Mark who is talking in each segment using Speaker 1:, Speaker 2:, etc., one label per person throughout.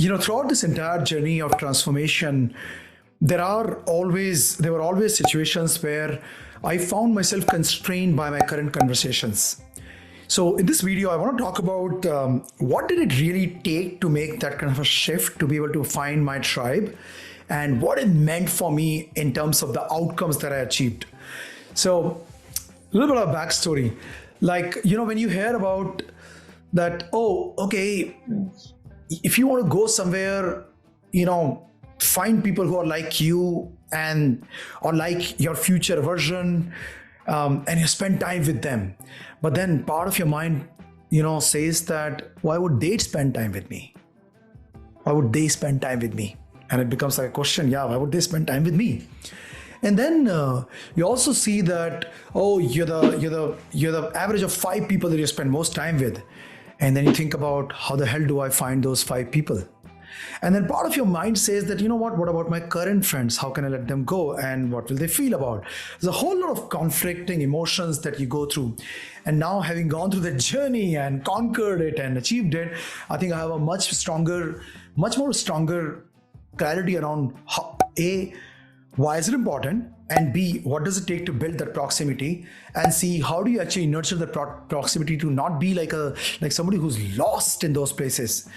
Speaker 1: Throughout this entire journey of transformation, there were always situations where I found myself constrained by my current conversations. So in this video, I want to talk about what did it really take to make that kind of a shift to be able to find my tribe and what it meant for me in terms of the outcomes that I achieved. So a little bit of backstory. When you hear about that, oh, okay, if you want to go somewhere, find people who are like you and or like your future version, and you spend time with them. But then part of your mind, says that why would they spend time with me? Why would they spend time with me? And it becomes like a question, why would they spend time with me? And then you also see that, oh, you're the average of 5 people that you spend most time with. And then you think about how the hell do I find those 5 people? And then part of your mind says that, what about my current friends? How can I let them go? And what will they feel about? There's a whole lot of conflicting emotions that you go through. And now having gone through the journey and conquered it and achieved it, I think I have a much more stronger clarity around how, A, why is it important? And B, what does it take to build that proximity? And C, how do you actually nurture the proximity to not be like somebody who's lost in those places?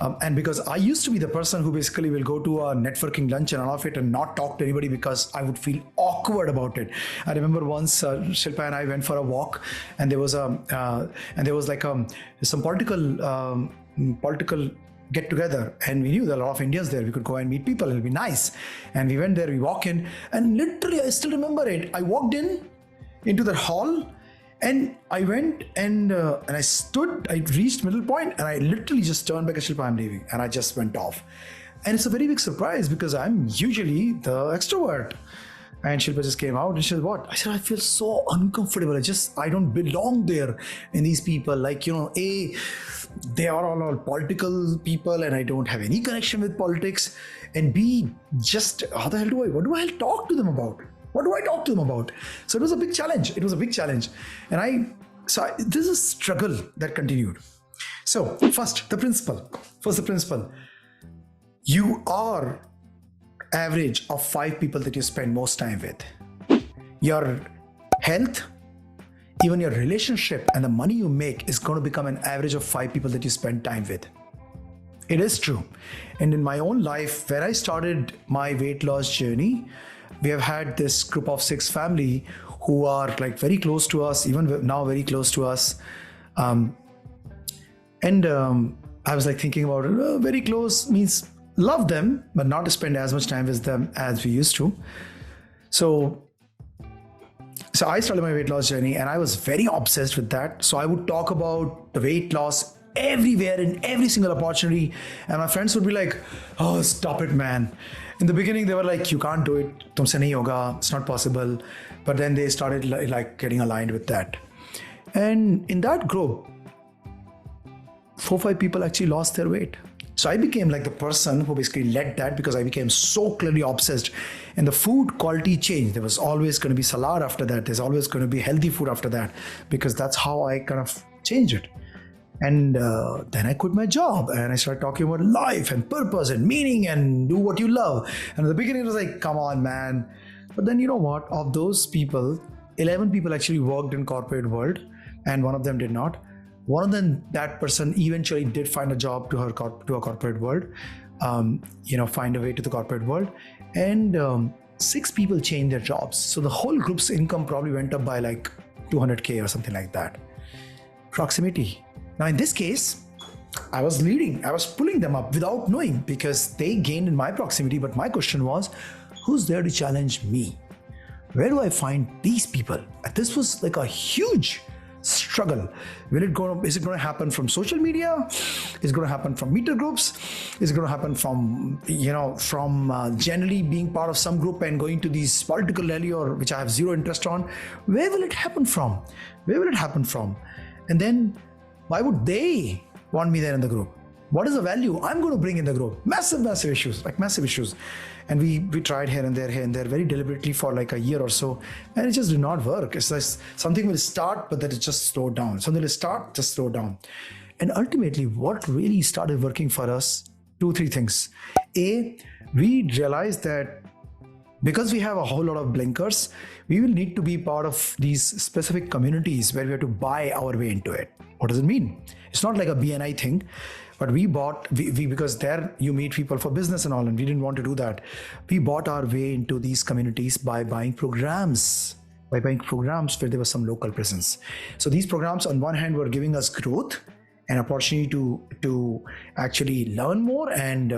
Speaker 1: And because I used to be the person who basically will go to a networking lunch and all of it and not talk to anybody because I would feel awkward about it. I remember once Shilpa and I went for a walk, and there was some political get together, and we knew there are a lot of Indians there. We could go and meet people. It'll be nice. And we went there. We walk in, and literally, I still remember it. I walked into the hall. And I went and I stood, I reached middle point, and I literally just turned back at Shilpa, I'm leaving. And I just went off. And it's a very big surprise because I'm usually the extrovert. And Shilpa just came out and she said, what? I said, I feel so uncomfortable. I don't belong there in these people. A, they are all political people and I don't have any connection with politics. And B, just what do I talk to them about? What do I talk to them about? So it was a big challenge. And this is a struggle that continued. So first, the principle. You are average of 5 people that you spend most time with. Your health, even your relationship and the money you make is going to become an average of 5 people that you spend time with. It is true. And in my own life, where I started my weight loss journey, we have had this group of 6 family who are very close to us, even now very close to us. I was thinking about it, very close means love them, but not to spend as much time with them as we used to. So I started my weight loss journey and I was very obsessed with that. So I would talk about the weight loss everywhere in every single opportunity. And my friends would be like, oh, stop it, man. In the beginning, they were like, you can't do it. Tumse nahi hoga. It's not possible. But then they started getting aligned with that. And in that group, 4-5 people actually lost their weight. So I became the person who basically led that because I became so clearly obsessed. And the food quality changed. There was always going to be salad after that. There's always going to be healthy food after that because that's how I kind of changed it. And then I quit my job and I started talking about life and purpose and meaning and do what you love. And at the beginning, it was like, come on, man. But then you know what? Of those people, 11 people actually worked in corporate world and one of them did not. One of them, that person eventually did find a job to a corporate world, find a way to the corporate world. And 6 people changed their jobs. So the whole group's income probably went up by 200K or something like that. Proximity. Now, in this case, I was leading. I was pulling them up without knowing because they gained in my proximity. But my question was, who's there to challenge me? Where do I find these people? And this was a huge struggle. Is it going to happen from social media? Is it going to happen from meter groups? Is it going to happen from generally being part of some group and going to these political rally or which I have zero interest on? Where will it happen from? And then why would they want me there in the group? What is the value I'm going to bring in the group? Massive issues. And we tried here and there very deliberately for a year or so, and it just did not work. It's like something will start, but then it just slowed down. Something will start, just slow down. And ultimately, what really started working for us three things. A, we realize that because we have a whole lot of blinkers, we will need to be part of these specific communities where we have to buy our way into it. What does it mean? It's not like a BNI thing, but we because there you meet people for business and all, and we didn't want to do that. We bought our way into these communities by buying programs where there was some local presence. So these programs on one hand were giving us growth, an opportunity to actually learn more and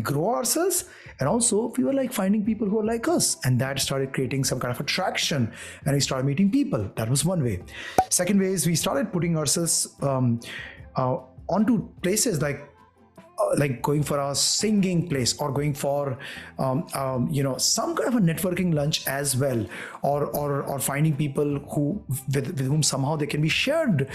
Speaker 1: grow ourselves, and also we were like finding people who are like us, and that started creating some kind of attraction, and we started meeting people. That was one way. Second way is we started putting ourselves onto places like going for a singing place, or going for some kind of a networking lunch as well, or finding people with whom somehow there can be shared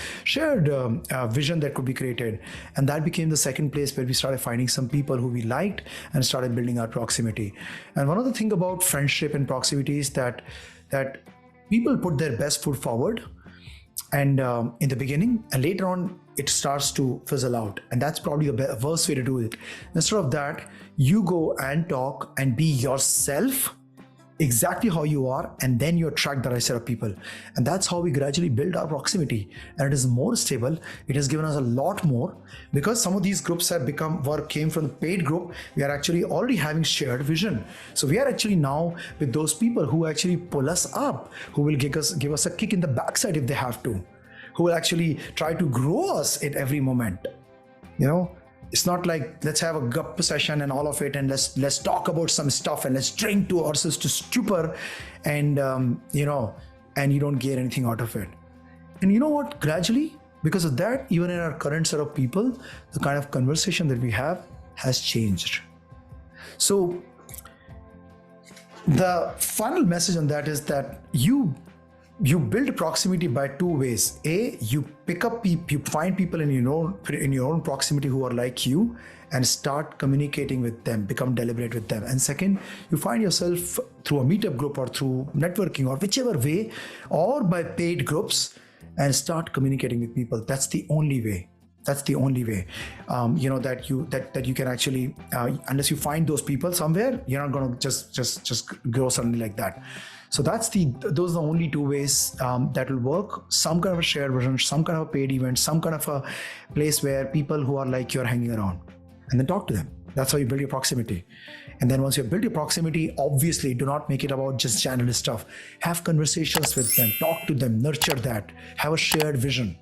Speaker 1: vision that could be created. And that became the second place where we started finding some people who we liked and started building our proximity. And one of the thing about friendship and proximity is that people put their best foot forward, and in the beginning, and later on it starts to fizzle out, and that's probably the worst way to do it. Instead of that, you go and talk and be yourself exactly how you are, and then you attract the right set of people. And that's how we gradually build our proximity, and it is more stable. It has given us a lot more, because some of these groups have came from the paid group. We are actually already having shared vision. So we are actually now with those people who actually pull us up, who will give us a kick in the backside if they have to, who will actually try to grow us at every moment. It's not like let's have a gup session and all of it, and let's talk about some stuff, and let's drink to ourselves to stupor, and and you don't get anything out of it. And you know what? Gradually, because of that, even in our current set of people, the kind of conversation that we have has changed. So the final message on that is that you build proximity by two ways. A, you find people in your own proximity who are like you, and start communicating with them, become deliberate with them. And second, you find yourself through a meetup group or through networking or whichever way, or by paid groups, and start communicating with people. That's the only way. That you can actually, unless you find those people somewhere, you're not going to just grow suddenly like that. So those are the only two ways that will work. Some kind of a shared version, some kind of a paid event, some kind of a place where people who are like you are hanging around, and then talk to them. That's how you build your proximity. And then once you build your proximity, obviously do not make it about just general stuff. Have conversations with them, talk to them, nurture that, have a shared vision.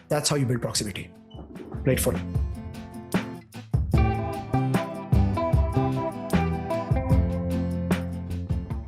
Speaker 1: That's how you build proximity. Play it forward.